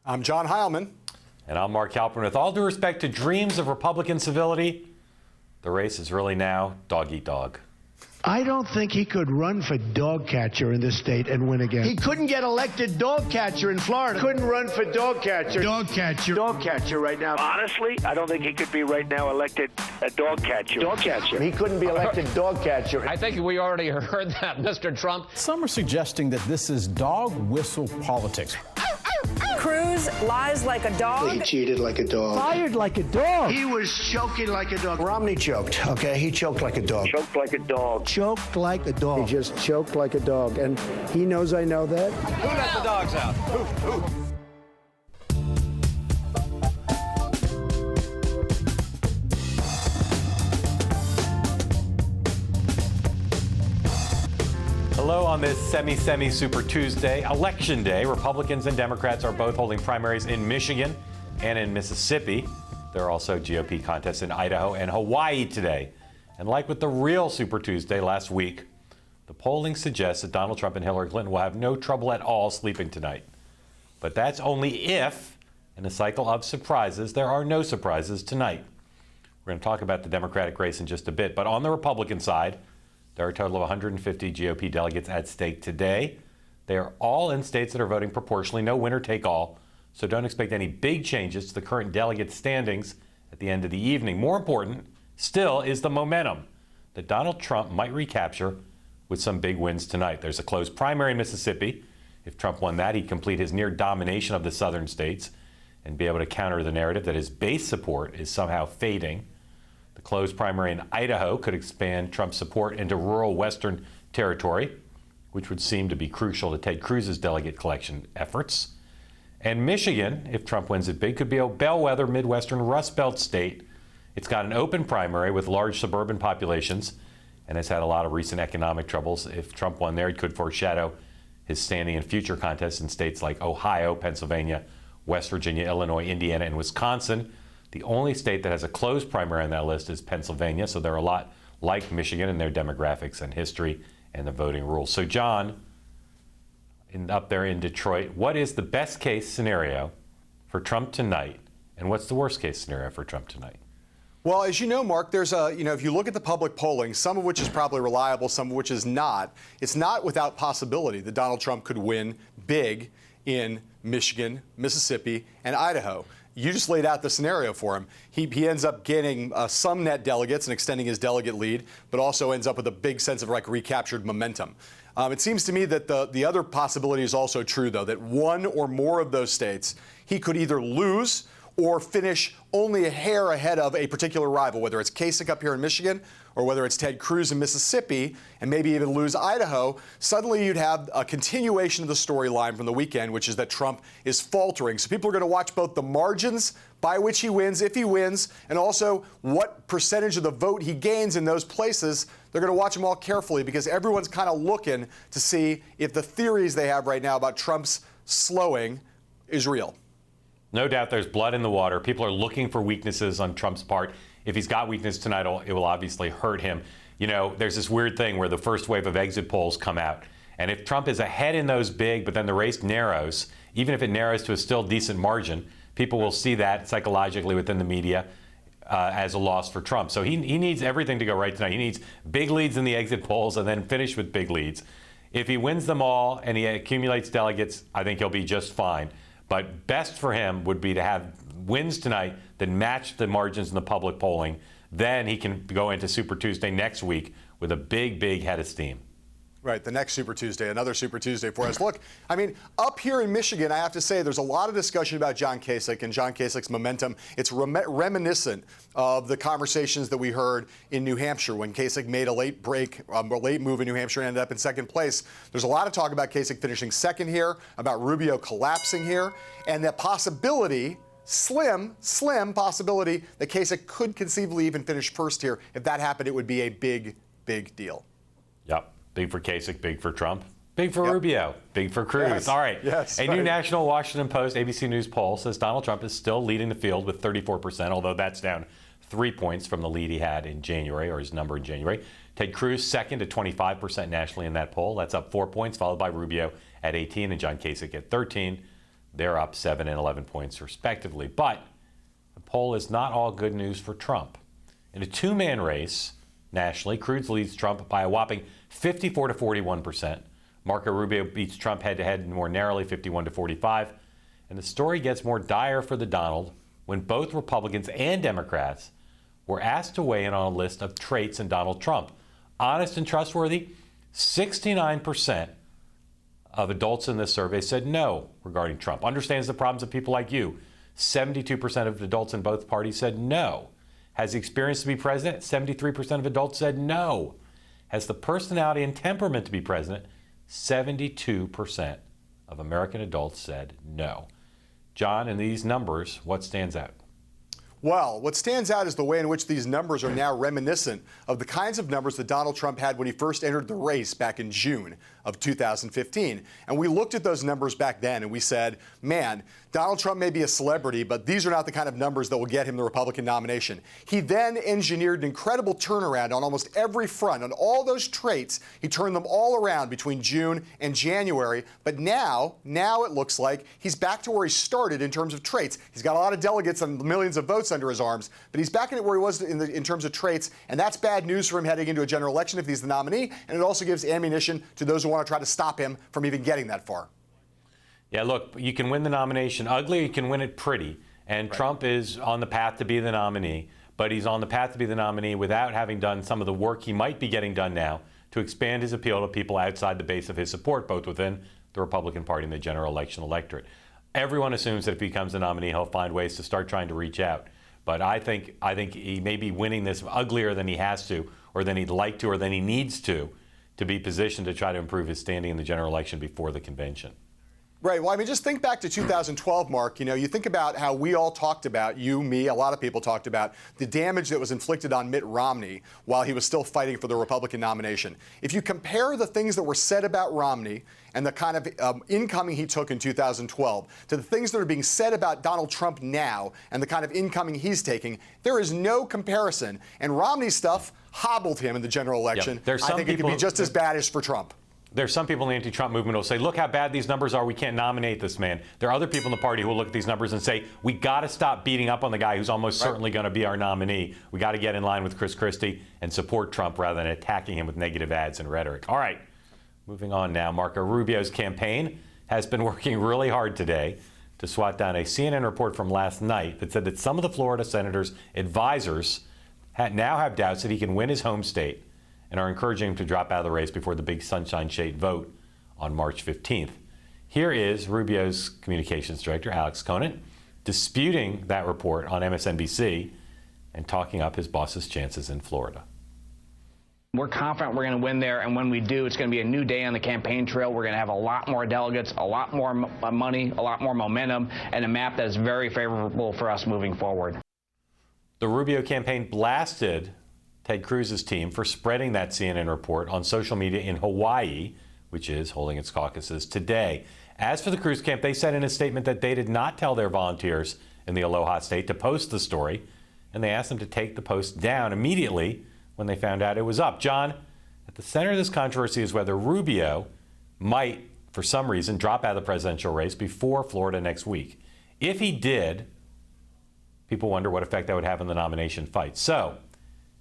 I'm John Heilemann. And I'm Mark Halperin. With all due respect to dreams of Republican civility, the race is really now dog-eat-dog. I don't think he could run for dog catcher in this state and win again. He couldn't get elected dog catcher in Florida. Couldn't run for dog catcher. Dog catcher. Dog catcher right now. Honestly, I don't think he could be right now elected a dog catcher. Dog catcher. He couldn't be elected dog catcher. I think we already heard that, Mr. Trump. Some are suggesting that this is dog whistle politics. Cruz lies like a dog. He cheated like a dog. Fired like a dog. He was choking like a dog. Romney choked, okay? He choked like a dog. Choked like a dog. Choked like a dog. He just choked like a dog, and he knows I know that. Who let the dogs out? Who? Hello on this semi Super Tuesday, Election Day. Republicans and Democrats are both holding primaries in Michigan and in Mississippi. There are also GOP contests in Idaho and Hawaii today. And like with the real Super Tuesday last week, the polling suggests that Donald Trump and Hillary Clinton will have no trouble at all sleeping tonight. But that's only if, in a cycle of surprises, there are no surprises tonight. We're going to talk about the Democratic race in just a bit. But on the Republican side, there are a total of 150 GOP delegates at stake today. They are all in states that are voting proportionally, no winner take all. So don't expect any big changes to the current delegate standings at the end of the evening. More important still is the momentum that Donald Trump might recapture with some big wins tonight. There's a close primary in Mississippi. If Trump won that, he'd complete his near domination of the southern states and be able to counter the narrative that his base support is somehow fading. The closed primary in Idaho could expand Trump's support into rural western territory, which would seem to be crucial to Ted Cruz's delegate collection efforts. And Michigan, if Trump wins it big, could be a bellwether Midwestern Rust Belt state. It's got an open primary with large suburban populations and has had a lot of recent economic troubles. If Trump won there, it could foreshadow his standing in future contests in states like Ohio, Pennsylvania, West Virginia, Illinois, Indiana, and Wisconsin. The only state that has a closed primary on that list is Pennsylvania, so they're a lot like Michigan in their demographics and history and the voting rules. So, John, up there in Detroit, what is the best case scenario for Trump tonight, and what's the worst case scenario for Trump tonight? Well, as you know, Mark, there's if you look at the public polling, some of which is probably reliable, some of which is not, it's not without possibility that Donald Trump could win big in Michigan, Mississippi, and Idaho. You just laid out the scenario for him. He ends up gaining some net delegates and extending his delegate lead, but also ends up with a big sense of recaptured momentum. It seems to me that the other possibility is also true, though, that one or more of those states he could either lose or finish only a hair ahead of a particular rival, whether it's Kasich up here in Michigan or whether it's Ted Cruz in Mississippi, and maybe even lose Idaho. Suddenly you'd have a continuation of the storyline from the weekend, which is that Trump is faltering. So people are going to watch both the margins by which he wins, if he wins, and also what percentage of the vote he gains in those places. They're going to watch them all carefully because everyone's kind of looking to see if the theories they have right now about Trump's slowing is real. No doubt there's blood in the water. People are looking for weaknesses on Trump's part. If he's got weakness tonight, it will obviously hurt him. You know, there's this weird thing where the first wave of exit polls come out. And if Trump is ahead in those big, but then the race narrows, even if it narrows to a still decent margin, people will see that psychologically within the media as a loss for Trump. So he needs everything to go right tonight. He needs big leads in the exit polls and then finish with big leads. If he wins them all and he accumulates delegates, I think he'll be just fine. But best for him would be to have wins tonight that match the margins in the public polling. Then he can go into Super Tuesday next week with a big head of steam. Right, the next Super Tuesday, another Super Tuesday for us. Look, I mean, up here in Michigan, I have to say there's a lot of discussion about John Kasich and John Kasich's momentum. It's reminiscent of the conversations that we heard in New Hampshire when Kasich made a late move in New Hampshire and ended up in second place. There's a lot of talk about Kasich finishing second here, about Rubio collapsing here, and the possibility, slim possibility, that Kasich could conceivably even finish first here. If that happened, it would be a big deal. Yep. Big for Kasich, big for Trump, big for Rubio, big for Cruz. Yes. All right. Yes, a new national Washington Post ABC News poll says Donald Trump is still leading the field with 34%, although that's down 3 points from the lead he had in January, or his number in January. Ted Cruz second at 25% nationally in that poll. That's up 4 points, followed by Rubio at 18 and John Kasich at 13. They're up 7 and 11 points respectively. But the poll is not all good news for Trump. In a two-man race nationally, Cruz leads Trump by a whopping 54 to 41%. Marco Rubio beats Trump head-to-head more narrowly, 51 to 45. And the story gets more dire for the Donald when both Republicans and Democrats were asked to weigh in on a list of traits in Donald Trump. Honest and trustworthy, 69% of adults in this survey said no regarding Trump. Understands the problems of people like you. 72% of adults in both parties said no. Has the experience to be president? 73% of adults said no. Has the personality and temperament to be president? 72% of American adults said no. John, in these numbers, what stands out? Well, what stands out is the way in which these numbers are now reminiscent of the kinds of numbers that Donald Trump had when he first entered the race back in June of 2015. And we looked at those numbers back then and we said, man, Donald Trump may be a celebrity, but these are not the kind of numbers that will get him the Republican nomination. He then engineered an incredible turnaround on almost every front. On all those traits, he turned them all around between June and January. But now it looks like he's back to where he started in terms of traits. He's got a lot of delegates and millions of votes under his arms, but he's back in where he was in terms of traits, and that's bad news for him heading into a general election if he's the nominee, and it also gives ammunition to those who want to try to stop him from even getting that far. Yeah, look, you can win the nomination ugly, or you can win it pretty, and right. Trump is on the path to be the nominee, but he's on the path to be the nominee without having done some of the work he might be getting done now to expand his appeal to people outside the base of his support, both within the Republican Party and the general election electorate. Everyone assumes that if he becomes the nominee, he'll find ways to start trying to reach out. But I think he may be winning this uglier than he has to, or than he'd like to, or than he needs to be positioned to try to improve his standing in the general election before the convention. Right. Well, I mean, just think back to 2012, Mark. You know, you think about how we all talked about, you, me, a lot of people talked about the damage that was inflicted on Mitt Romney while he was still fighting for the Republican nomination. If you compare the things that were said about Romney and the kind of incoming he took in 2012 to the things that are being said about Donald Trump now and the kind of incoming he's taking, there is no comparison. And Romney's stuff hobbled him in the general election. Yep. I think it could be just as bad as for Trump. There's some people in the anti-Trump movement who will say, look how bad these numbers are, we can't nominate this man. There are other people in the party who will look at these numbers and say, we got to stop beating up on the guy who's almost certainly going to be our nominee. We got to get in line with Chris Christie and support Trump rather than attacking him with negative ads and rhetoric. All right, moving on now. Marco Rubio's campaign has been working really hard today to swat down a CNN report from last night that said that some of the Florida senator's advisors now have doubts that he can win his home state and are encouraging him to drop out of the race before the big Sunshine State vote on March 15th. Here is Rubio's communications director, Alex Conant, disputing that report on MSNBC and talking up his boss's chances in Florida. We're confident we're going to win there, and when we do, it's going to be a new day on the campaign trail. We're going to have a lot more delegates, a lot more money, a lot more momentum, and a map that is very favorable for us moving forward. The Rubio campaign blasted Ted Cruz's team for spreading that CNN report on social media in Hawaii, which is holding its caucuses today. As for the Cruz camp, they said in a statement that they did not tell their volunteers in the Aloha State to post the story, and they asked them to take the post down immediately when they found out it was up. John, at the center of this controversy is whether Rubio might, for some reason, drop out of the presidential race before Florida next week. If he did, people wonder what effect that would have on the nomination fight. So,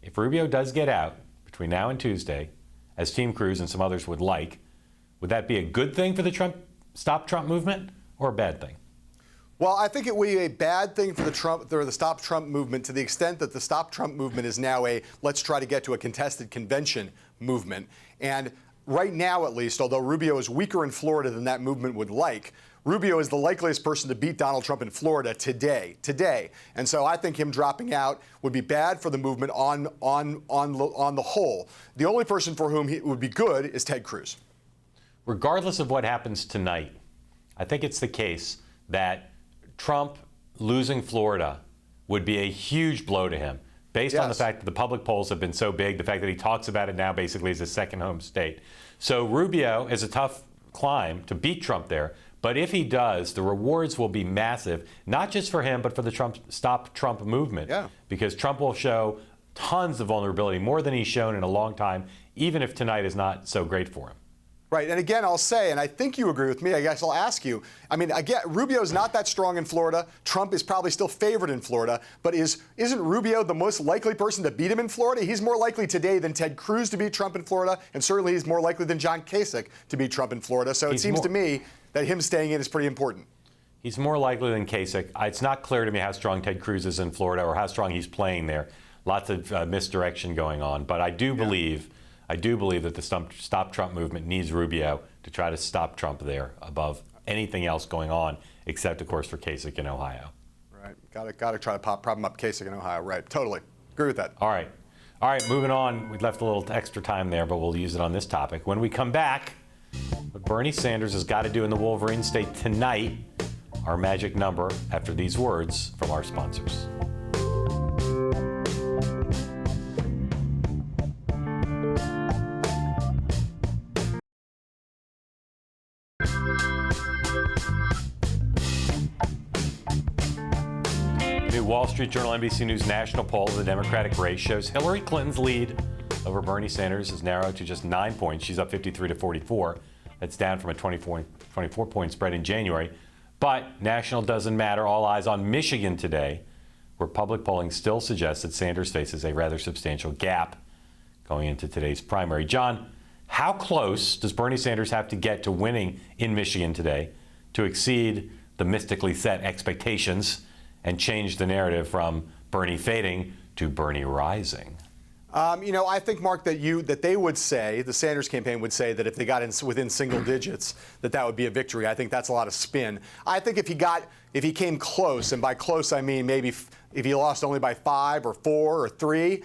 if Rubio does get out between now and Tuesday, as Team Cruz and some others would like, would that be a good thing for the Stop Trump movement or a bad thing? Well, I think it would be a bad thing for the Stop Trump movement to the extent that the Stop Trump movement is now a let's try to get to a contested convention movement. And right now, at least, although Rubio is weaker in Florida than that movement would like, Rubio is the likeliest person to beat Donald Trump in Florida today. And so I think him dropping out would be bad for the movement on the whole. The only person for whom it would be good is Ted Cruz. Regardless of what happens tonight, I think it's the case that Trump losing Florida would be a huge blow to him, based on the fact that the public polls have been so big, the fact that he talks about it now basically as his second home state. So Rubio is a tough climb to beat Trump there. But if he does, the rewards will be massive, not just for him, but for the Stop Trump movement. Yeah. Because Trump will show tons of vulnerability, more than he's shown in a long time, even if tonight is not so great for him. Right, and again, I'll say, and I think you agree with me, I guess I'll ask you, I mean, again, Rubio's not that strong in Florida. Trump is probably still favored in Florida, but isn't Rubio the most likely person to beat him in Florida? He's more likely today than Ted Cruz to beat Trump in Florida, and certainly he's more likely than John Kasich to beat Trump in Florida. So it seems to me that him staying in is pretty important. He's more likely than Kasich. It's not clear to me how strong Ted Cruz is in Florida or how strong he's playing there. Lots of misdirection going on, but I do believe that the Stop Trump movement needs Rubio to try to stop Trump there above anything else going on, except, of course, for Kasich in Ohio. Right. Got to try to prop him up Kasich in Ohio. Right. Totally. Agree with that. All right. Moving on. We left a little extra time there, but we'll use it on this topic. When we come back, what Bernie Sanders has got to do in the Wolverine State tonight, our magic number after these words from our sponsors. Wall Street Journal NBC News national poll of the Democratic race shows Hillary Clinton's lead over Bernie Sanders has narrowed to just 9 points. She's up 53 to 44. That's down from a 24-point spread in January. But national doesn't matter. All eyes on Michigan today, where public polling still suggests that Sanders faces a rather substantial gap going into today's primary. John, how close does Bernie Sanders have to get to winning in Michigan today to exceed the mystically set expectations and change the narrative from Bernie fading to Bernie rising? I think, Mark, that they would say, the Sanders campaign would say that if they got within single digits, that would be a victory. I think that's a lot of spin. I think if he came close, and by close I mean maybe if he lost only by 5 or 4 or 3,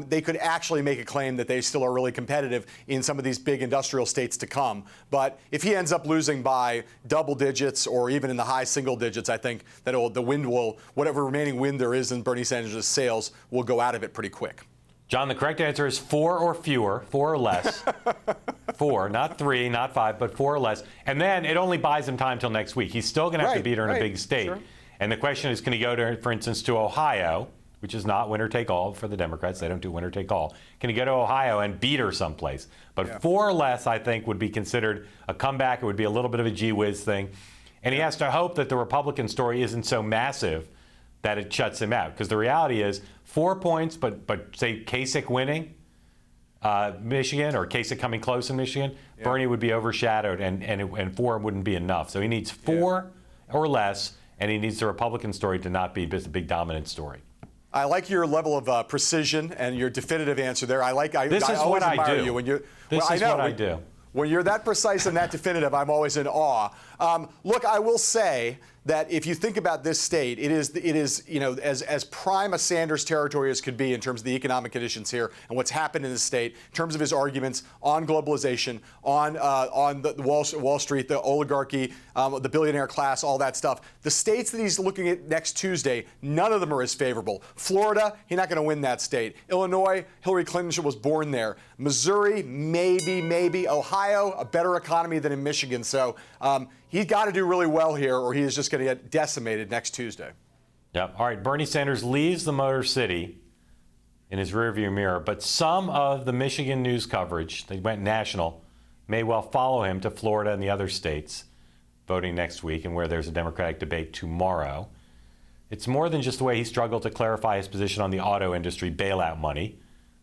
they could actually make a claim that they still are really competitive in some of these big industrial states to come. But if he ends up losing by double digits or even in the high single digits, I think that the wind will, whatever remaining wind there is in Bernie Sanders' sails, will go out of it pretty quick. John, the correct answer is 4 or fewer, 4 or less. 4, not 3, not 5, but 4 or less. And then it only buys him time till next week. He's still going to have to beat her in a big state. Sure. And the question is, can he go to, for instance, to Ohio, which is not winner take all for the Democrats. They don't do winner take all. Can he go to Ohio and beat her someplace? But 4 or less, I think, would be considered a comeback. It would be a little bit of a gee whiz thing. And he has to hope that the Republican story isn't so massive that it shuts him out. Because the reality is 4 points, but say Kasich winning Michigan or Kasich coming close in Michigan, Bernie would be overshadowed and 4 wouldn't be enough. So he needs 4 or less, and he needs the Republican story to not be just a big dominant story. I like your level of precision and your definitive answer there. This is what I do. This is what I do. When you're that precise and that definitive, I'm always in awe. Look, I will say that if you think about this state, it is as prime a Sanders territory as could be in terms of the economic conditions here and what's happened in the state, in terms of his arguments on globalization, on the Wall Street, the oligarchy, the billionaire class, all that stuff. The states that he's looking at next Tuesday, none of them are as favorable. Florida, he's not going to win that state. Illinois, Hillary Clinton was born there. Missouri, maybe. Ohio, a better economy than in Michigan. So he's got to do really well here, or he is just going to get decimated next Tuesday. Yep. All right. Bernie Sanders leaves the Motor City in his rearview mirror, but some of the Michigan news coverage, they went national, may well follow him to Florida and the other states voting next week, and where there's a Democratic debate tomorrow. It's more than just the way he struggled to clarify his position on the auto industry bailout money,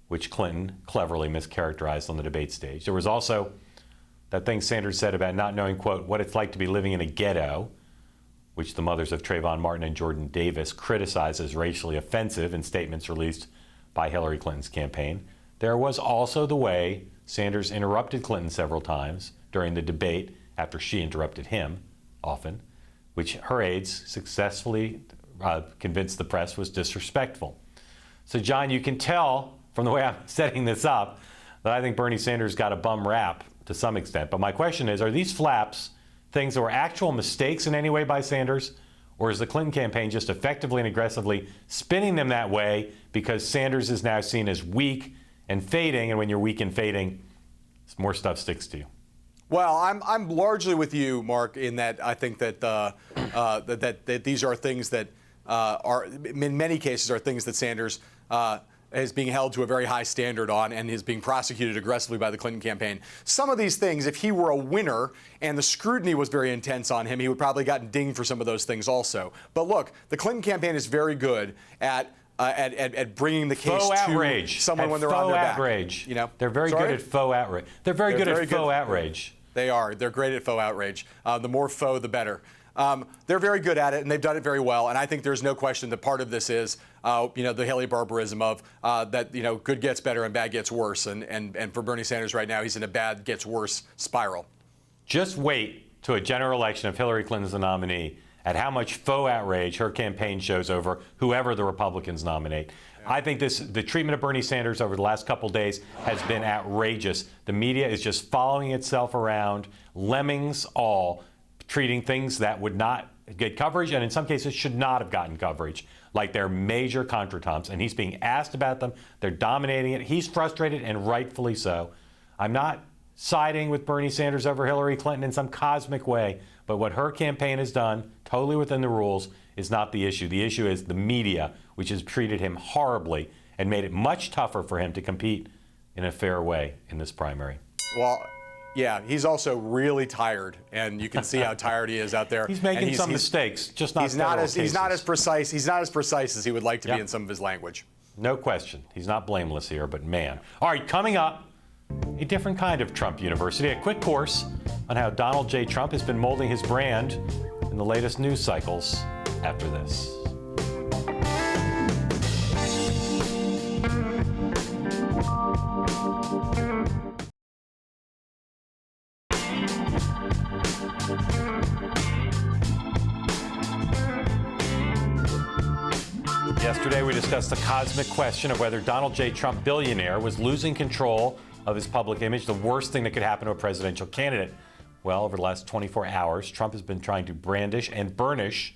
which Clinton cleverly mischaracterized on the debate stage. There was also that thing Sanders said about not knowing, quote, what it's like to be living in a ghetto, which the mothers of Trayvon Martin and Jordan Davis criticized as racially offensive in statements released by Hillary Clinton's campaign. There was also the way Sanders interrupted Clinton several times during the debate after she interrupted him, often, which her aides successfully convinced the press was disrespectful. So, John, you can tell from the way I'm setting this up that I think Bernie Sanders got a bum rap to some extent. But my question is, are these flaps things that were actual mistakes in any way by Sanders, or is the Clinton campaign just effectively and aggressively spinning them that way because Sanders is now seen as weak and fading, and when you're weak and fading, more stuff sticks to you? Well, I'm largely with you, Mark, in that I think that that these are things that are, in many cases, are things that Sanders is being held to a very high standard on and is being prosecuted aggressively by the Clinton campaign. Some of these things, if he were a winner and the scrutiny was very intense on him, he would probably gotten dinged for some of those things also. But look, the Clinton campaign is very good at bringing the case to someone when they're on their back. You know, they're very good at faux outrage. They're very good at faux outrage. They are. They're great at faux outrage. The more faux, the better. They're very good at it, and they've done it very well. And I think there's no question that part of this is, the Haley barbarism of that, good gets better and bad gets worse. And for Bernie Sanders right now, he's in a bad gets worse spiral. Just wait to a general election if Hillary Clinton's the nominee at how much faux outrage her campaign shows over whoever the Republicans nominate. Yeah. I think the treatment of Bernie Sanders over the last couple days has been outrageous. The media is just following itself around, lemmings all, treating things that would not get coverage and in some cases should not have gotten coverage, like they're major contretemps, and he's being asked about them. They're dominating it. He's frustrated, and rightfully so. I'm not siding with Bernie Sanders over Hillary Clinton in some cosmic way, but what her campaign has done, totally within the rules, is not the issue. The issue is the media, which has treated him horribly and made it much tougher for him to compete in a fair way in this primary. Well, yeah, he's also really tired, and you can see how tired he is out there. He's making some mistakes, just not he's not as precise. He's not as precise as he would like to be in some of his language. No question. He's not blameless here, but man. All right, coming up, a different kind of Trump University, a quick course on how Donald J. Trump has been molding his brand in the latest news cycles after this. Yesterday, we discussed the cosmic question of whether Donald J. Trump, billionaire, was losing control of his public image, the worst thing that could happen to a presidential candidate. Well, over the last 24 hours, Trump has been trying to brandish and burnish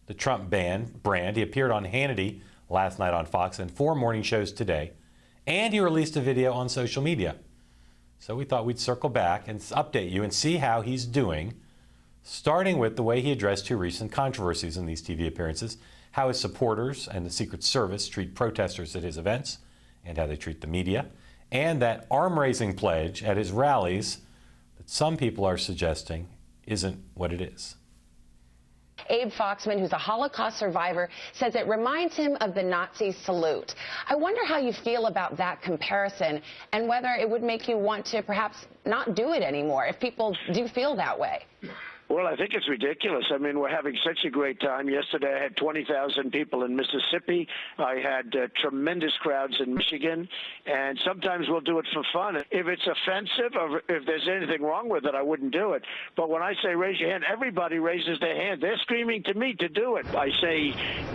the Trump brand. He appeared on Hannity last night on Fox and 4 morning shows today, and he released a video on social media. So we thought we'd circle back and update you and see how he's doing, starting with the way he addressed 2 recent controversies in these TV appearances, how his supporters and the Secret Service treat protesters at his events, and how they treat the media, and that arm-raising pledge at his rallies that some people are suggesting isn't what it is. Abe Foxman, who's a Holocaust survivor, says it reminds him of the Nazi salute. I wonder how you feel about that comparison and whether it would make you want to perhaps not do it anymore if people do feel that way. Well, I think it's ridiculous. I mean, we're having such a great time. Yesterday, I had 20,000 people in Mississippi. I had tremendous crowds in Michigan. And sometimes we'll do it for fun. If it's offensive or if there's anything wrong with it, I wouldn't do it. But when I say raise your hand, everybody raises their hand. They're screaming to me to do it. I say,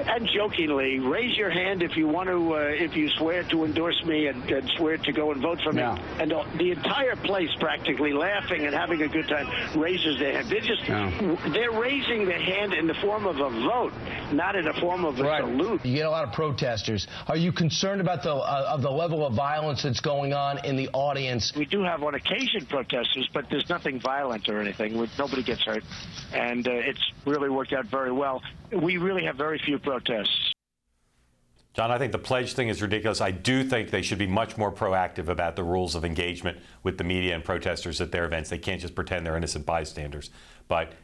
and jokingly, raise your hand if you want to, if you swear to endorse me and swear to go and vote for me. And the entire place practically laughing and having a good time raises their hand. They're raising their hand in the form of a vote, not in the form of a salute. You get a lot of protesters. Are you concerned about the level of violence that's going on in the audience? We do have on occasion protesters, but there's nothing violent or anything. Nobody gets hurt, and it's really worked out very well. We really have very few protests. John, I think the pledge thing is ridiculous. I do think they should be much more proactive about the rules of engagement with the media and protesters at their events. They can't just pretend they're innocent bystanders. But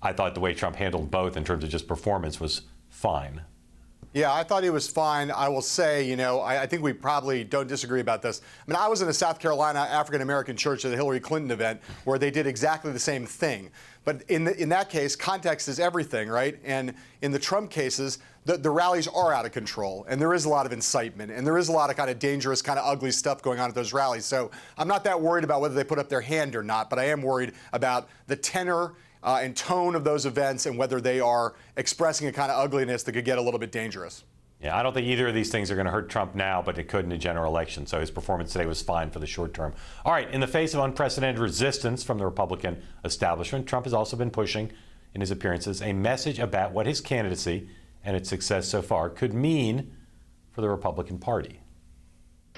I thought the way Trump handled both in terms of just performance was fine. Yeah, I thought he was fine. I will say, I think we probably don't disagree about this. I mean, I was in a South Carolina African-American church at the Hillary Clinton event where they did exactly the same thing. But in that case, context is everything, right? And in the Trump cases, the rallies are out of control, and there is a lot of incitement, and there is a lot of kind of dangerous, kind of ugly stuff going on at those rallies. So I'm not that worried about whether they put up their hand or not, but I am worried about the tenor and tone of those events and whether they are expressing a kind of ugliness that could get a little bit dangerous. Yeah, I don't think either of these things are going to hurt Trump now, but it could in a general election. So his performance today was fine for the short term. All right, in the face of unprecedented resistance from the Republican establishment, Trump has also been pushing in his appearances a message about what his candidacy and its success so far could mean for the Republican Party.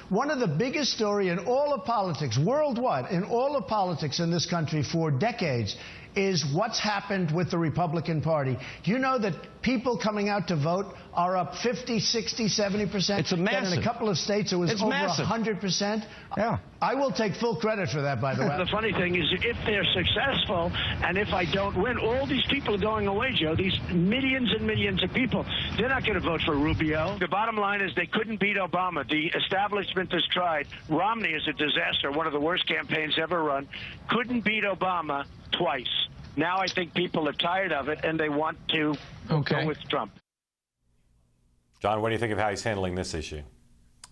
One of the biggest stories in all of politics, worldwide, in all of politics in this country for decades, is what's happened with the Republican Party. You know that people coming out to vote are up 50, 60, 70%. It's a massive. In a couple of states, it was over 100%. Yeah. I will take full credit for that, by the way. The funny thing is, if they're successful, and if I don't win, all these people are going away, Joe. These millions and millions of people, they're not going to vote for Rubio. The bottom line is they couldn't beat Obama. The establishment has tried. Romney is a disaster, one of the worst campaigns ever run. Couldn't beat Obama twice. Now I think people are tired of it, and they want to go with Trump. John, what do you think of how he's handling this issue?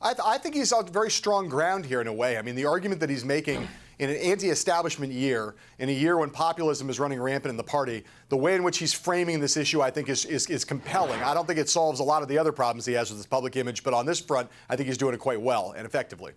I think he's on very strong ground here in a way. I mean, the argument that he's making in an anti-establishment year, in a year when populism is running rampant in the party, the way in which he's framing this issue, I think, is compelling. I don't think it solves a lot of the other problems he has with his public image, but on this front, I think he's doing it quite well and effectively.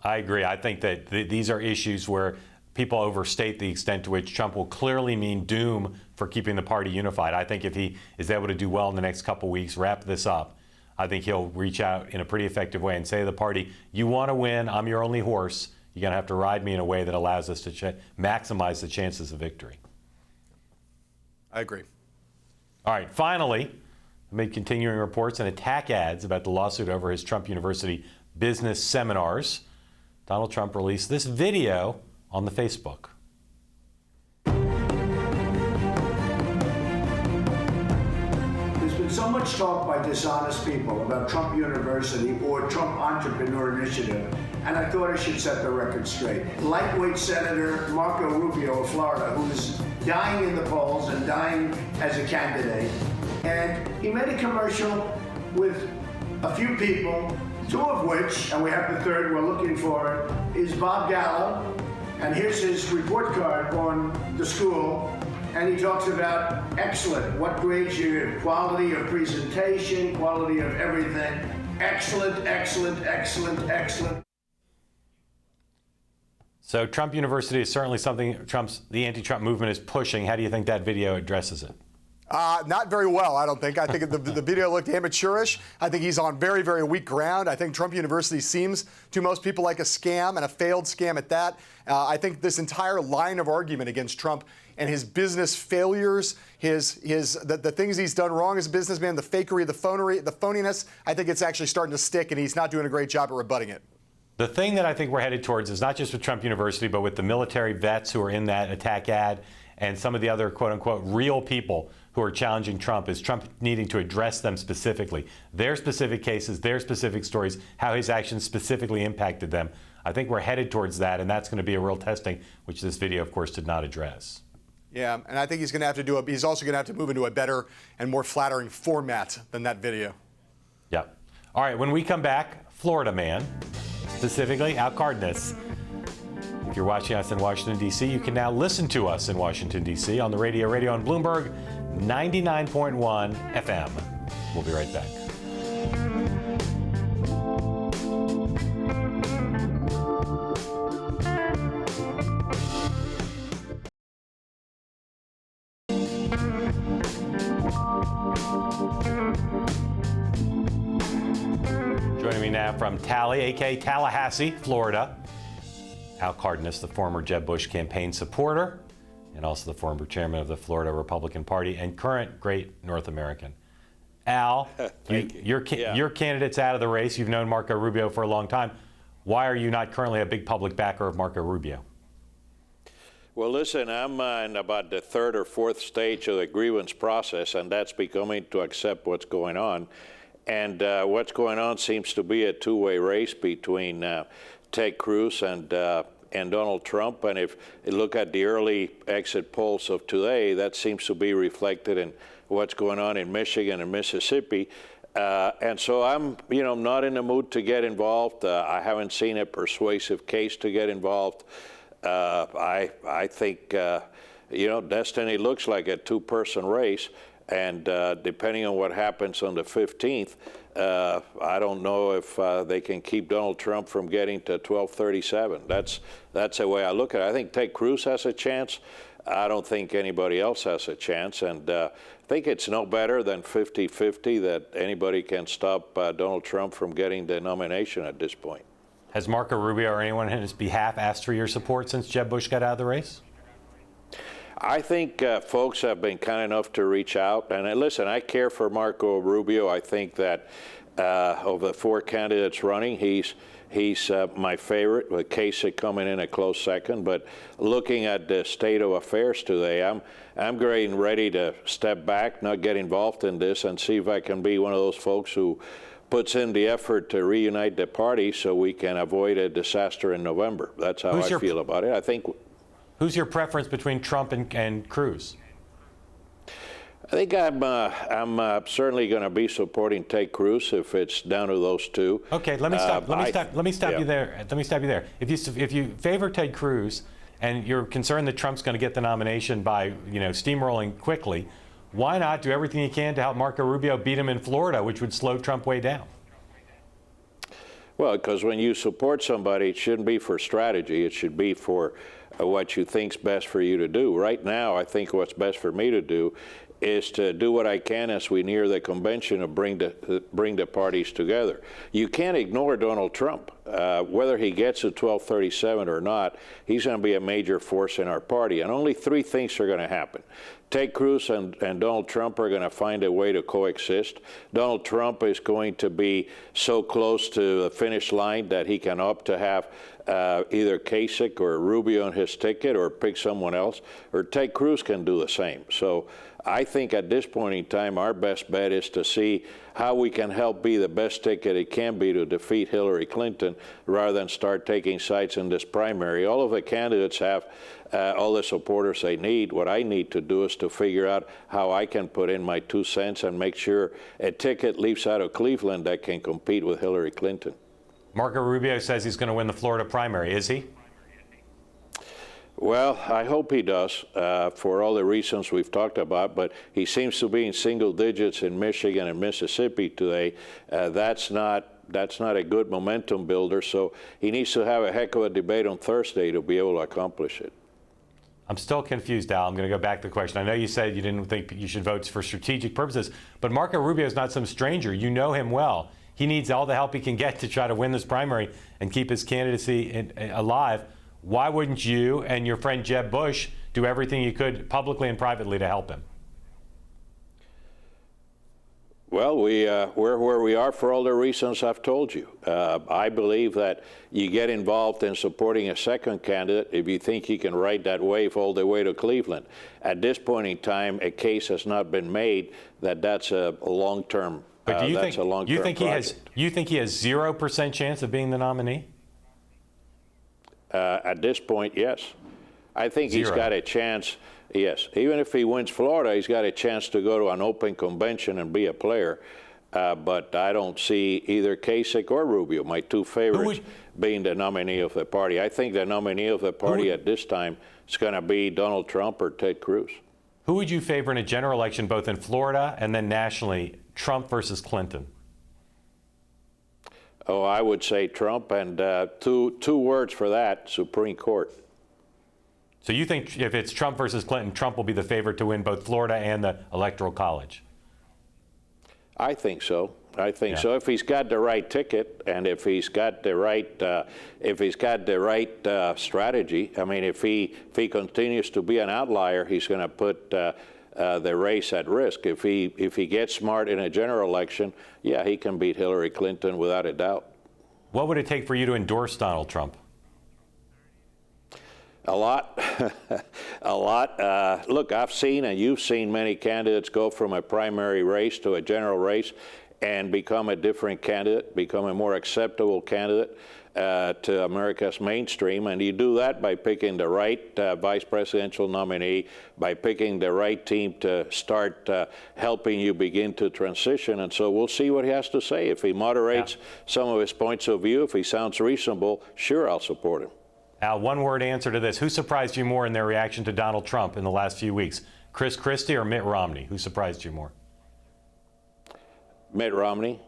I agree. I think that these are issues where people overstate the extent to which Trump will clearly mean doom for keeping the party unified. I think if he is able to do well in the next couple weeks, wrap this up, I think he'll reach out in a pretty effective way and say to the party, you want to win, I'm your only horse. You're going to have to ride me in a way that allows us to maximize the chances of victory. I agree. All right, finally, amid continuing reports and attack ads about the lawsuit over his Trump University business seminars, Donald Trump released this video on the Facebook. There's been so much talk by dishonest people about Trump University or Trump Entrepreneur Initiative, and I thought I should set the record straight. Lightweight Senator Marco Rubio of Florida, who's dying in the polls and dying as a candidate, and he made a commercial with a few people, two of which, and we have the third, we're looking for it, is Bob Gallo. And here's his report card on the school. And he talks about excellent, what grades you give, quality of presentation, quality of everything. Excellent, excellent, excellent, excellent. So Trump University is certainly something the anti-Trump movement is pushing. How do you think that video addresses it? Not very well, I don't think. I think the video looked amateurish. I think he's on very, very weak ground. I think Trump University seems to most people like a scam, and a failed scam at that. I think this entire line of argument against Trump and his business failures, the things he's done wrong as a businessman, the fakery, the phoniness, I think it's actually starting to stick, and he's not doing a great job at rebutting it. The thing that I think we're headed towards is not just with Trump University, but with the military vets who are in that attack ad and some of the other quote-unquote real people who are challenging Trump, is Trump needing to address them specifically, their specific cases, their specific stories, how his actions specifically impacted them. I think we're headed towards that, and that's going to be a real testing, which this video, of course, did not address. Yeah, and I think he's going to have to he's also going to have to move into a better and more flattering format than that video. Yeah. All right, when we come back, Florida man, specifically Al Cardenas. If you're watching us in Washington, D.C., you can now listen to us in Washington, D.C. on the radio on Bloomberg 99.1 FM. We'll be right back. Joining me now from Tallahassee, Florida, Al Cardenas, the former Jeb Bush campaign supporter, and also the former chairman of the Florida Republican Party and current great North American. Al, your candidate's out of the race. You've known Marco Rubio for a long time. Why are you not currently a big public backer of Marco Rubio? Well, listen, I'm in about the third or fourth stage of the grievance process, and that's becoming to accept what's going on. And what's going on seems to be a two-way race between Ted Cruz and Donald Trump. And if you look at the early exit polls of today, that seems to be reflected in what's going on in Michigan and Mississippi. And so I'm, not in the mood to get involved. I haven't seen a persuasive case to get involved. I think, destiny looks like a two-person race. And depending on what happens on the 15th, I don't know if they can keep Donald Trump from getting to 1237. That's the way I look at it. I think Ted Cruz has a chance. I don't think anybody else has a chance. And I think it's no better than 50-50 that anybody can stop Donald Trump from getting the nomination at this point. Has Marco Rubio or anyone on his behalf asked for your support since Jeb Bush got out of the race? I think folks have been kind enough to reach out. And listen, I care for Marco Rubio. I think that of the 4 candidates running, he's my favorite, with Kasich coming in a close second. But looking at the state of affairs today, I'm getting ready to step back, not get involved in this, and see if I can be one of those folks who puts in the effort to reunite the party so we can avoid a disaster in November. That's how I feel about it. I think. Who's your preference between Trump and Cruz? I think I'm certainly going to be supporting Ted Cruz if it's down to those two. Okay, let me stop you there. Let me stop you there. If you favor Ted Cruz and you're concerned that Trump's going to get the nomination by steamrolling quickly, why not do everything you can to help Marco Rubio beat him in Florida, which would slow Trump way down? Well, because when you support somebody, it shouldn't be for strategy. It should be for what you think's best for you to do. Right now, I think what's best for me to do is to do what I can as we near the convention to bring the parties together. You can't ignore Donald Trump. Whether he gets to 1237 or not, he's going to be a major force in our party. And only 3 things are going to happen. Ted Cruz and Donald Trump are going to find a way to coexist. Donald Trump is going to be so close to the finish line that he can opt to have either Kasich or Rubio on his ticket or pick someone else, or Ted Cruz can do the same. So I think at this point in time, our best bet is to see how we can help be the best ticket it can be to defeat Hillary Clinton rather than start taking sides in this primary. All of the candidates have all the supporters they need. What I need to do is to figure out how I can put in my 2 cents and make sure a ticket leaves out of Cleveland that can compete with Hillary Clinton. Marco Rubio says he's going to win the Florida primary. Is he? Well, I hope he does, for all the reasons we've talked about, but he seems to be in single digits in Michigan and Mississippi today. That's not a good momentum builder, so he needs to have a heck of a debate on Thursday to be able to accomplish it. I'm still confused, Al. I'm going to go back to the question. I know you said you didn't think you should vote for strategic purposes, but Marco Rubio is not some stranger. You know him well. He needs all the help he can get to try to win this primary and keep his candidacy alive. Why wouldn't you and your friend Jeb Bush do everything you could publicly and privately to help him? Well, we're where we are for all the reasons I've told you. I believe that you get involved in supporting a second candidate if you think you can ride that wave all the way to Cleveland. At this point in time, a case has not been made that that's a long-term. But do you think you think he has 0% chance of being the nominee? At this point, yes. I think 0. He's got a chance. Yes, even if he wins Florida, he's got a chance to go to an open convention and be a player. But I don't see either Kasich or Rubio, my 2 favorites, being the nominee of the party. I think the nominee of the party at this time is going to be Donald Trump or Ted Cruz. Who would you favor in a general election, both in Florida and then nationally, Trump versus Clinton? Oh, I would say Trump, and two words for that, Supreme Court. So you think if it's Trump versus Clinton, Trump will be the favorite to win both Florida and the Electoral College? I think so. So. If he's got the right ticket and if he's got the right strategy. I mean, if he continues to be an outlier, he's going to put the race at risk. If he gets smart in a general election, yeah, he can beat Hillary Clinton without a doubt. What would it take for you to endorse Donald Trump? A lot. A lot. Look, I've seen and you've seen many candidates go from a primary race to a general race and become a different candidate, become a more acceptable candidate to America's mainstream. And you do that by picking the right vice presidential nominee, by picking the right team to start helping you begin to transition. And so we'll see what he has to say. If he moderates some of his points of view, if he sounds reasonable, sure, I'll support him. Al, one-word answer to this. Who surprised you more in their reaction to Donald Trump in the last few weeks? Chris Christie or Mitt Romney? Who surprised you more? Mitt Romney.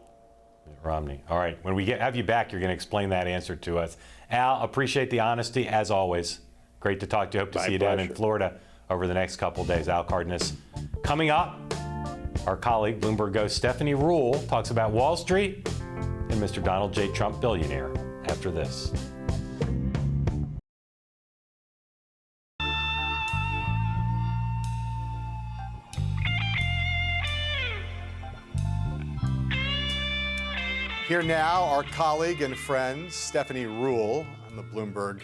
Mitt Romney. All right. When we have you back, you're going to explain that answer to us. Al, appreciate the honesty, as always. Great to talk to you. Hope to see you down in Florida over the next couple of days. Al Cardenas. Coming up, our colleague, Bloomberg Go's Stephanie Rule, talks about Wall Street and Mr. Donald J. Trump, billionaire, after this. Here now, our colleague and friend, Stephanie Ruhle, on the Bloomberg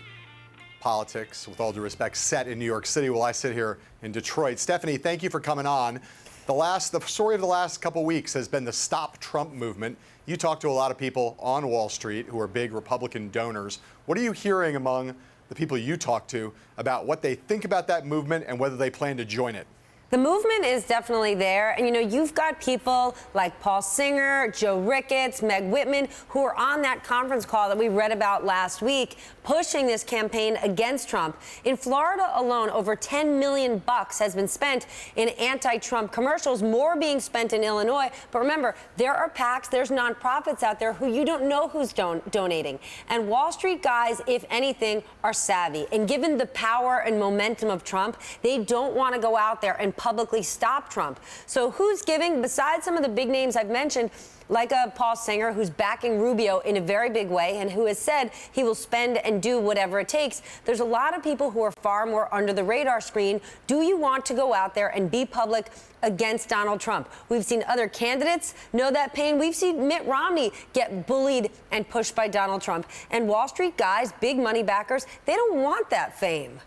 Politics, with all due respect, set in New York City while I sit here in Detroit. Stephanie, thank you for coming on. The story of the last couple weeks has been the Stop Trump movement. You talk to a lot of people on Wall Street who are big Republican donors. What are you hearing among the people you talk to about what they think about that movement and whether they plan to join it? The movement is definitely there. And, you know, you've got people like Paul Singer, Joe Ricketts, Meg Whitman, who are on that conference call that we read about last week, pushing this campaign against Trump. In Florida alone, over $10 million has been spent in anti-Trump commercials, more being spent in Illinois. But remember, there are PACs, there's nonprofits out there who you don't know who's donating. And Wall Street guys, if anything, are savvy. And given the power and momentum of Trump, they don't want to go out there and publicly stop Trump. So who's giving, besides some of the big names I've mentioned, like Paul Singer, who's backing Rubio in a very big way and who has said he will spend and do whatever it takes. There's a lot of people who are far more under the radar screen. Do you want to go out there and be public against Donald Trump? We've seen other candidates know that pain. We've seen Mitt Romney get bullied and pushed by Donald Trump. And Wall Street guys, big money backers, they don't want that fame.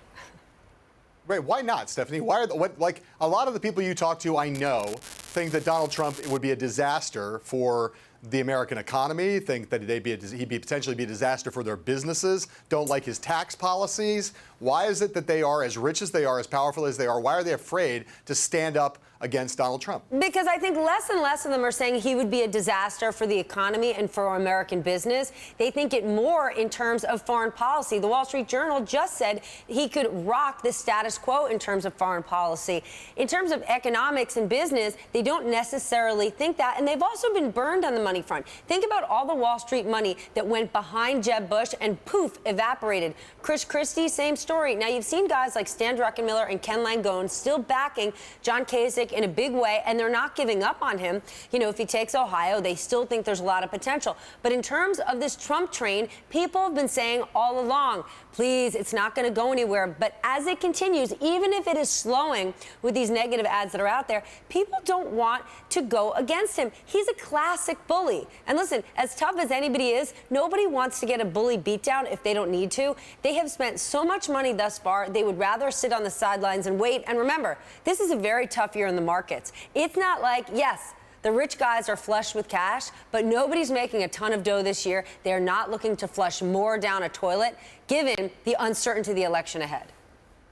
Right, why not, Stephanie? Why are like a lot of the people you talk to, I know, think that Donald Trump would be a disaster for the American economy, think that he'd potentially be a disaster for their businesses, don't like his tax policies. Why is it that they are as rich as they are, as powerful as they are? Why are they afraid to stand up against Donald Trump? Because I think less and less of them are saying he would be a disaster for the economy and for American business. They think it more in terms of foreign policy. The Wall Street Journal just said he could rock the status quo in terms of foreign policy. In terms of economics and business, they don't necessarily think that. And they've also been burned on the money front. Think about all the Wall Street money that went behind Jeb Bush and poof, evaporated. Chris Christie, same story. Now, you've seen guys like Stan Druckenmiller and Ken Langone still backing John Kasich in a big way, and they're not giving up on him. You know, if he takes Ohio, they still think there's a lot of potential. But in terms of this Trump train, people have been saying all along, please, it's not going to go anywhere. But as it continues, even if it is slowing with these negative ads that are out there, people don't want to go against him. He's a classic bully. And listen, as tough as anybody is, nobody wants to get a bully beatdown if they don't need to. They have spent so much money thus far, they would rather sit on the sidelines and wait. And remember, this is a very tough year in the markets. It's not like, yes, the rich guys are flush with cash, but nobody's making a ton of dough this year. They're not looking to flush more down a toilet, given the uncertainty of the election ahead.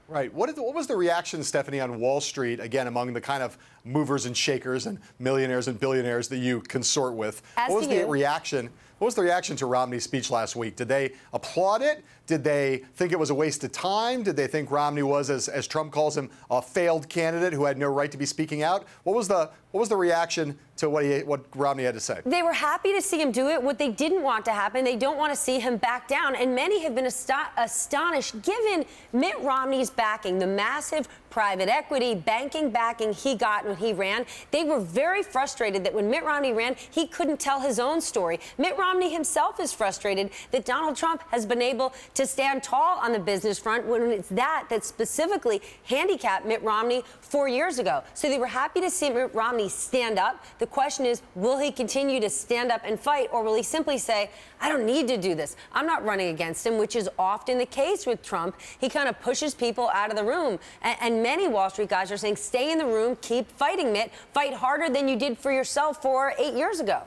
Right. What was the reaction, Stephanie, on Wall Street, again, among the kind of movers and shakers and millionaires and billionaires that you consort with? What was the reaction? What was the reaction to Romney's speech last week? Did they applaud it? Did they think it was a waste of time? Did they think Romney was, as Trump calls him, a failed candidate who had no right to be speaking out? What was the reaction to what Romney had to say? They were happy to see him do it. What they didn't want to happen, they don't want to see him back down. And many have been astonished, given Mitt Romney's backing, the massive private equity banking backing he got when he ran. They were very frustrated that when Mitt Romney ran, he couldn't tell his own story. Mitt Romney himself is frustrated that Donald Trump has been able to stand tall on the business front when it's that specifically handicapped Mitt Romney 4 years ago. So they were happy to see Mitt Romney stand up. The question is, will he continue to stand up and fight, or will he simply say, I don't need to do this. I'm not running against him, which is often the case with Trump. He kind of pushes people out of the room. And many Wall Street guys are saying, stay in the room, keep fighting, Mitt. Fight harder than you did for yourself 8 years ago.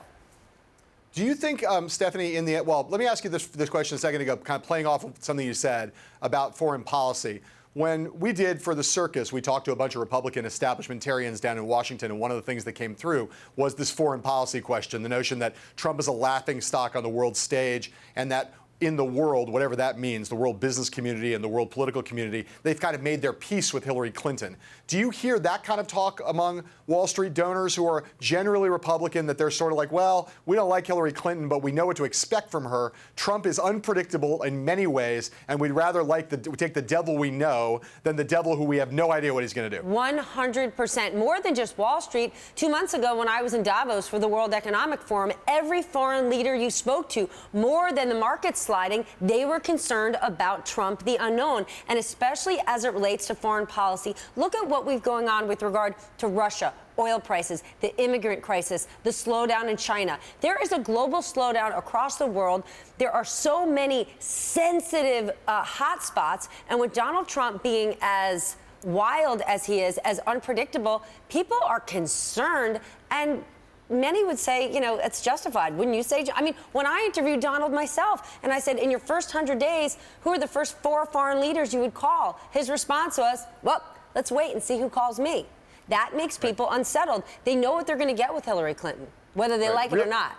Do you think, Stephanie, well, let me ask you this question a second ago, kind of playing off of something you said about foreign policy. When we did for the circus, we talked to a bunch of Republican establishmentarians down in Washington, and one of the things that came through was this foreign policy question, the notion that Trump is a laughing stock on the world stage, and that in the world, whatever that means, the world business community and the world political community, they've kind of made their peace with Hillary Clinton. Do you hear that kind of talk among Wall Street donors who are generally Republican, that they're sort of like, well, we don't like Hillary Clinton, but we know what to expect from her. Trump is unpredictable in many ways, and we'd rather take the devil we know than the devil who we have no idea what he's going to do. 100%. More than just Wall Street. 2 months ago, when I was in Davos for the World Economic Forum, every foreign leader you spoke to, more than the markets sliding. They were concerned about Trump, the unknown, and especially as it relates to foreign policy. Look at what we've going on with regard to Russia, oil prices, the immigrant crisis, the slowdown in China. There is a global slowdown across the world. There are so many sensitive hotspots, and with Donald Trump being as wild as he is, as unpredictable, people are concerned, and many would say, you know, it's justified. Wouldn't you say? I mean, when I interviewed Donald myself, and I said, in your first 100 days, who are the first 4 foreign leaders you would call? His response was, well, let's wait and see who calls me. That makes people unsettled. They know what they're going to get with Hillary Clinton, whether they like it or not.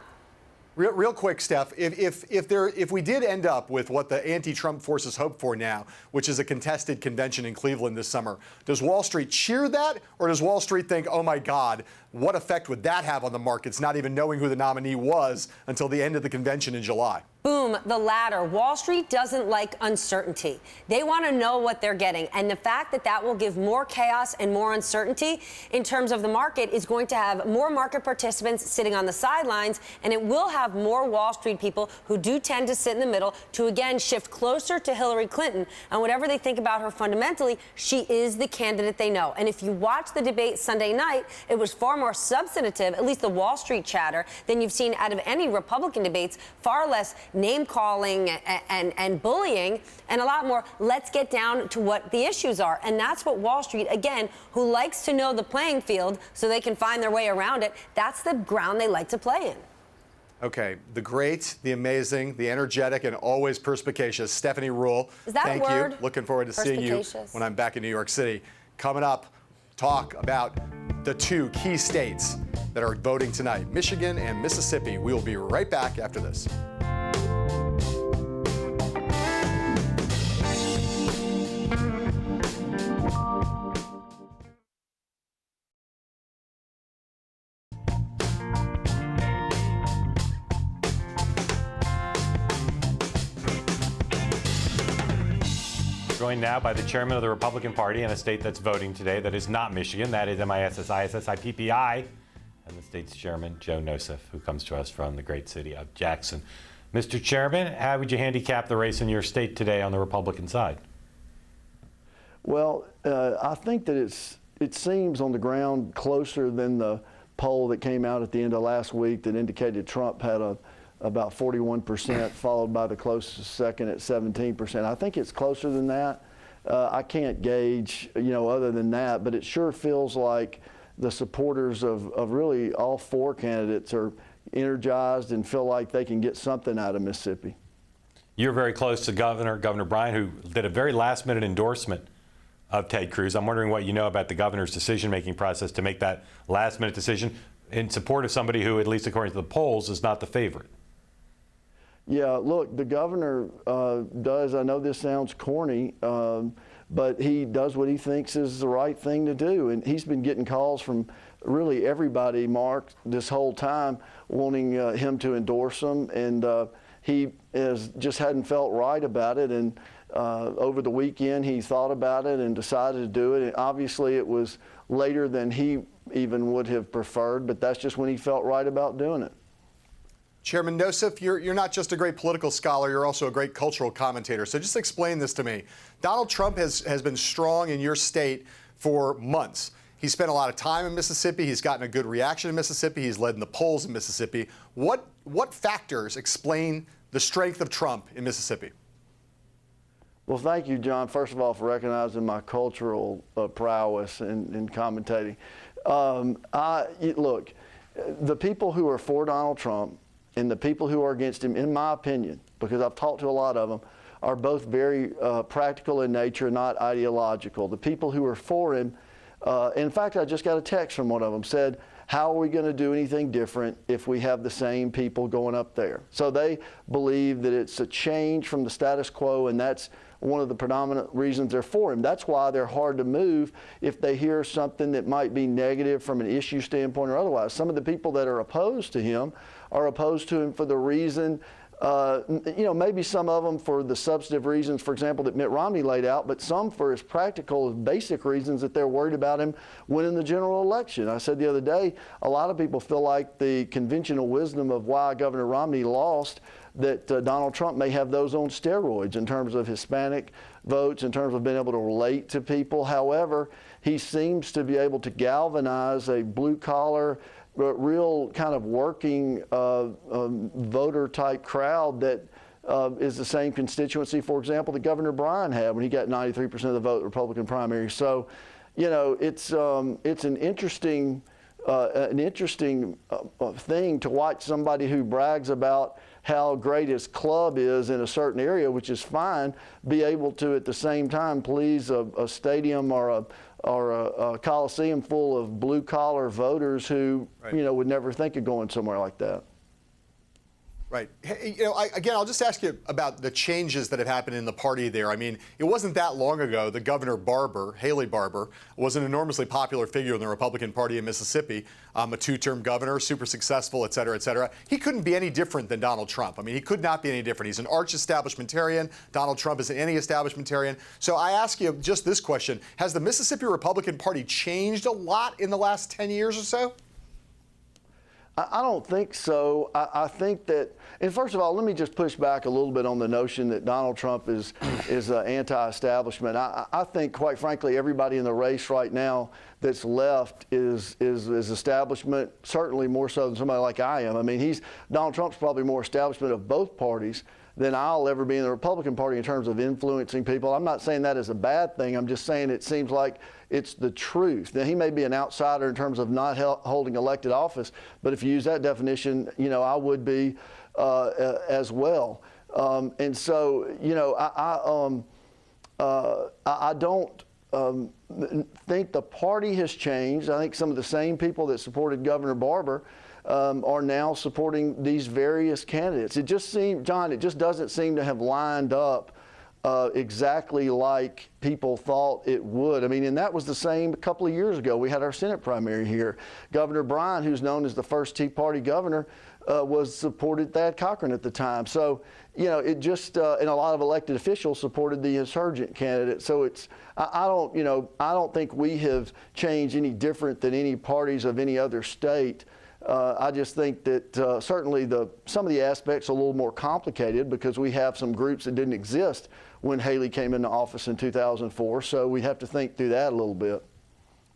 Real quick, Steph, if we did end up with what the anti-Trump forces hope for now, which is a contested convention in Cleveland this summer, does Wall Street cheer that, or does Wall Street think, oh my God, what effect would that have on the markets, not even knowing who the nominee was until the end of the convention in July? Boom, the latter. Wall Street doesn't like uncertainty. They want to know what they're getting. And the fact that that will give more chaos and more uncertainty in terms of the market is going to have more market participants sitting on the sidelines, and it will have more Wall Street people who do tend to sit in the middle to, again, shift closer to Hillary Clinton. And whatever they think about her fundamentally, she is the candidate they know. And if you watch the debate Sunday night, it was far more substantive, at least the Wall Street chatter, than you've seen out of any Republican debates, far less name-calling and bullying, and a lot more, let's get down to what the issues are. And that's what Wall Street, again, who likes to know the playing field so they can find their way around it, that's the ground they like to play in. Okay, the great, the amazing, the energetic, and always perspicacious Stephanie Ruhle. Is that thank a word? you. Looking forward to seeing you when I'm back in New York City. Coming up, talk about the 2 key states that are voting tonight, Michigan and Mississippi. We will be right back after this. Joined now by the chairman of the Republican Party in a state that's voting today that is not Michigan. That is MISSISSIPPI, and the state's chairman, Joe Nosef, who comes to us from the great city of Jackson. Mr. Chairman, how would you handicap the race in your state today on the Republican side? Well, I think that it seems on the ground closer than the poll that came out at the end of last week that indicated Trump had about 41%, followed by the closest second at 17%. I think it's closer than that. I can't gauge, other than that, but it sure feels like the supporters of really all 4 candidates are energized and feel like they can get something out of Mississippi. You're very close to Governor Bryan, who did a very last-minute endorsement of Ted Cruz. I'm wondering what you know about the governor's decision-making process to make that last-minute decision in support of somebody who, at least according to the polls, is not the favorite. Yeah, look, the governor does, I know this sounds corny, but he does what he thinks is the right thing to do. And he's been getting calls from really everybody, Mark, this whole time, wanting him to endorse him. And he just hadn't felt right about it. And over the weekend, he thought about it and decided to do it. And obviously, it was later than he even would have preferred, but that's just when he felt right about doing it. Chairman Nosef, you're not just a great political scholar, you're also a great cultural commentator. So just explain this to me. Donald Trump has been strong in your state for months. He spent a lot of time in Mississippi. He's gotten a good reaction in Mississippi. He's led in the polls in Mississippi. What factors explain the strength of Trump in Mississippi? Well, thank you, John, first of all, for recognizing my cultural prowess in commentating. Look, the people who are for Donald Trump and the people who are against him, in my opinion, because I've talked to a lot of them, are both very practical in nature, not ideological. The people who are for him, in fact, I just got a text from one of them, said, how are we going to do anything different if we have the same people going up there? So they believe that it's a change from the status quo, and that's one of the predominant reasons they're for him. That's why they're hard to move if they hear something that might be negative from an issue standpoint or otherwise. Some of the people that are opposed to him are opposed to him for the reason Maybe some of them for the substantive reasons, for example, that Mitt Romney laid out, but some for as practical as basic reasons that they're worried about him winning the general election. I said the other day, a lot of people feel like the conventional wisdom of why Governor Romney lost, that Donald Trump may have those on steroids in terms of Hispanic votes, in terms of being able to relate to people. However, he seems to be able to galvanize a blue-collar, real kind of working voter-type crowd that is the same constituency, for example, that Governor Bryan had when he got 93% of the vote in the Republican primary. So, it's an interesting thing to watch somebody who brags about how great his club is in a certain area, which is fine, be able to at the same time please a stadium or a coliseum full of blue-collar voters who, would never think of going somewhere like that. Right. Hey, I'll just ask you about the changes that have happened in the party there. I mean, it wasn't that long ago that Governor Barber, Haley Barber, was an enormously popular figure in the Republican Party in Mississippi, a two-term governor, super successful, et cetera, et cetera. He couldn't be any different than Donald Trump. I mean, he could not be any different. He's an arch-establishmentarian. Donald Trump isn't any establishmentarian. So I ask you just this question. Has the Mississippi Republican Party changed a lot in the last 10 years or so? I don't think so. I think that, and first of all, let me just push back a little bit on the notion that Donald Trump is anti-establishment. I think, quite frankly, everybody in the race right now that's left is establishment, certainly more so than somebody like I am. I mean, Donald Trump's probably more establishment of both parties than I'll ever be in the Republican Party in terms of influencing people. I'm not saying that is a bad thing. I'm just saying it seems like it's the truth. Now, he may be an outsider in terms of not holding elected office, but if you use that definition, I would be as well. And so, I don't think the party has changed. I think some of the same people that supported Governor Barber are now supporting these various candidates. It just doesn't seem to have lined up exactly like people thought it would. I mean, and that was the same a couple of years ago. We had our Senate primary here. Governor Bryan, who's known as the first Tea Party governor, supported Thad Cochran at the time. So, it just, and a lot of elected officials supported the insurgent candidate. So I don't think we have changed any different than any parties of any other state. I just think that certainly some of the aspects are a little more complicated because we have some groups that didn't exist when Haley came into office in 2004. So we have to think through that a little bit.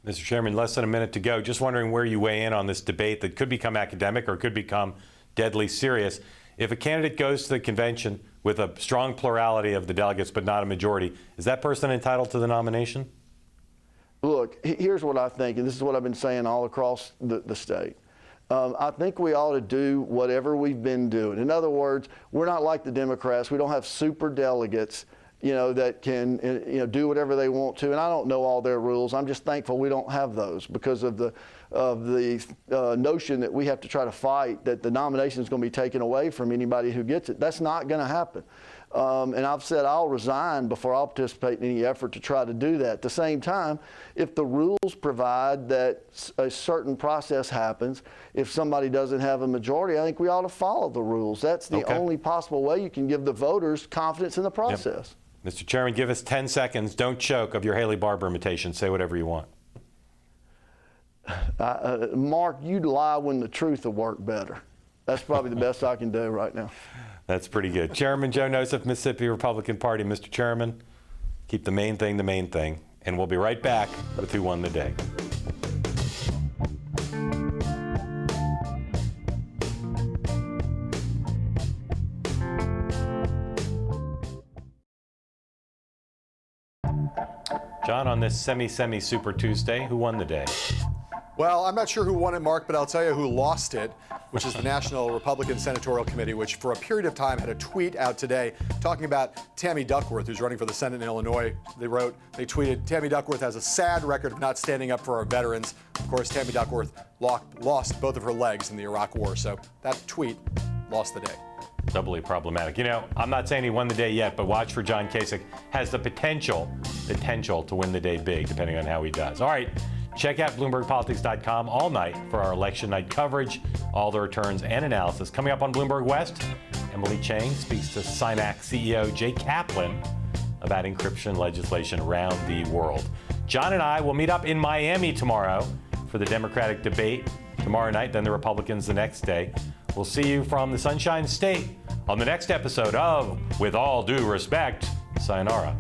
Mr. Chairman, less than a minute to go. Just wondering where you weigh in on this debate that could become academic or could become deadly serious. If a candidate goes to the convention with a strong plurality of the delegates but not a majority, is that person entitled to the nomination? Look, here's what I think, and this is what I've been saying all across the state. I think we ought to do whatever we've been doing. In other words, we're not like the Democrats. We don't have super delegates, that can, do whatever they want to. And I don't know all their rules. I'm just thankful we don't have those because of the notion that we have to try to fight that the nomination is going to be taken away from anybody who gets it. That's not going to happen. And I've said I'll resign before I'll participate in any effort to try to do that. At the same time, if the rules provide that a certain process happens, if somebody doesn't have a majority, I think we ought to follow the rules. That's the only possible way you can give the voters confidence in the process. Yep. Mr. Chairman, give us 10 seconds. Don't choke of your Haley Barber imitation. Say whatever you want. Mark, you'd lie when the truth will work better. That's probably the best I can do right now. That's pretty good. Chairman Joe Nosef, Mississippi Republican Party. Mr. Chairman, keep the main thing the main thing. And we'll be right back with Who Won the Day. John, on this semi Super Tuesday, who won the day? Well, I'm not sure who won it, Mark, but I'll tell you who lost it, which is the National Republican Senatorial Committee, which for a period of time had a tweet out today talking about Tammy Duckworth, who's running for the Senate in Illinois. They tweeted, Tammy Duckworth has a sad record of not standing up for our veterans. Of course, Tammy Duckworth lost both of her legs in the Iraq War, so that tweet lost the day. Doubly problematic. I'm not saying he won the day yet, but watch for John Kasich. Has the potential to win the day big, depending on how he does. All right. Check out BloombergPolitics.com all night for our election night coverage, all the returns and analysis. Coming up on Bloomberg West, Emily Chang speaks to Synac CEO Jay Kaplan about encryption legislation around the world. John and I will meet up in Miami tomorrow for the Democratic debate tomorrow night, then the Republicans the next day. We'll see you from the Sunshine State on the next episode of With All Due Respect. Sayonara.